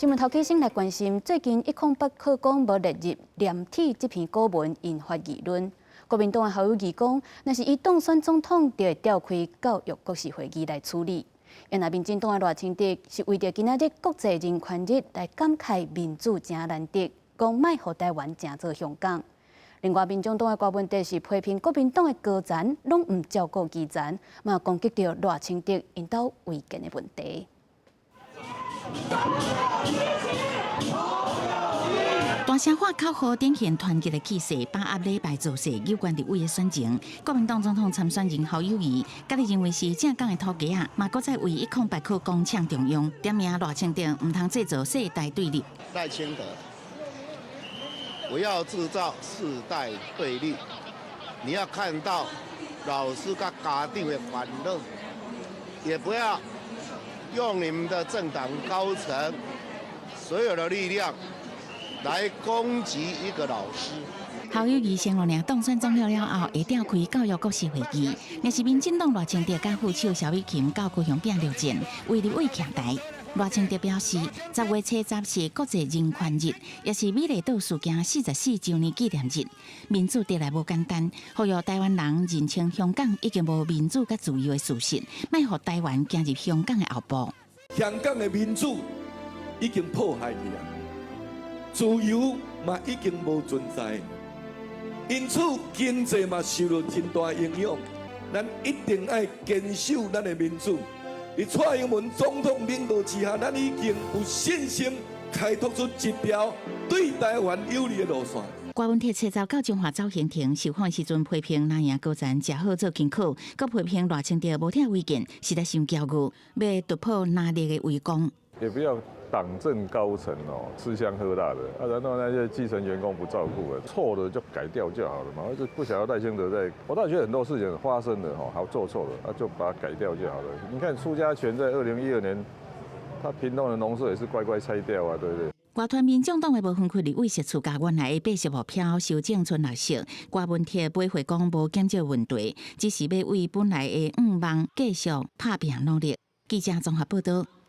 新闻头起先来关心，最近108课纲无列入廉体这篇稿文引发议论。国民党的好友义讲，若是伊当选总统，就会召开教育国事会议来处理。原来民进党的赖清德是为着今仔日国际人权日来感慨民主真难得，讲卖互台湾成做香港。另外，民众党的郭文哲是批评国民党的高层拢唔照顾基层，嘛攻击到赖清德引导违建的问题。大声话口号展现团结的气势，把握礼拜造势有关立委的选情。国民党总统参选人侯友宜，家己认为是正港的土家啊，嘛搁再为108课纲抢中央，点名赖清德唔通制造世代对立。赖清德，不要制造世代对立，你要看到老师跟家长的欢乐，也不要用你们的政党高层所有的力量来攻击一个老师。侯友宜承诺，当选总了后，会召开教育国事会议。若是民进党赖清德甲副手萧美琴到高雄拼六战，为立委徛台。赖清德表示，10月初10是国际人权日，也是美丽岛事件44周年纪念日。民主得来无简单，呼吁台湾人认清香港已经无民主甲自由的事实，莫互台湾行入香港的后步。香港的民主已经破坏去啊，自由嘛已经无存在，因此经济嘛受到真大影响。咱一定要坚守咱的民主。在蔡英文总统领导之下，咱已经有信心开拓出一条对台湾有利的路线。郭文哲车走到中华走行亭受访时阵，批评蓝营高层食好做勤苦，佮批评赖清德无听违建，实在伤骄傲，要突破哪里的围攻。也不要党政高层吃香喝辣的啊，然后那些基层员工不照顾了，错的就改掉就好了嘛。就不晓得赖清德在，我倒觉得很多事情发生的还做错了，就把它改掉就好了。你看苏家全在2012年，他屏东的农舍也是乖乖拆掉啊，对不对？外团民众党的无分区立委设处加原来的80目标修正村垃圾，郭文哲买回讲无减少问题，只是要为本来的5万继续打拼努力。记者综合报道。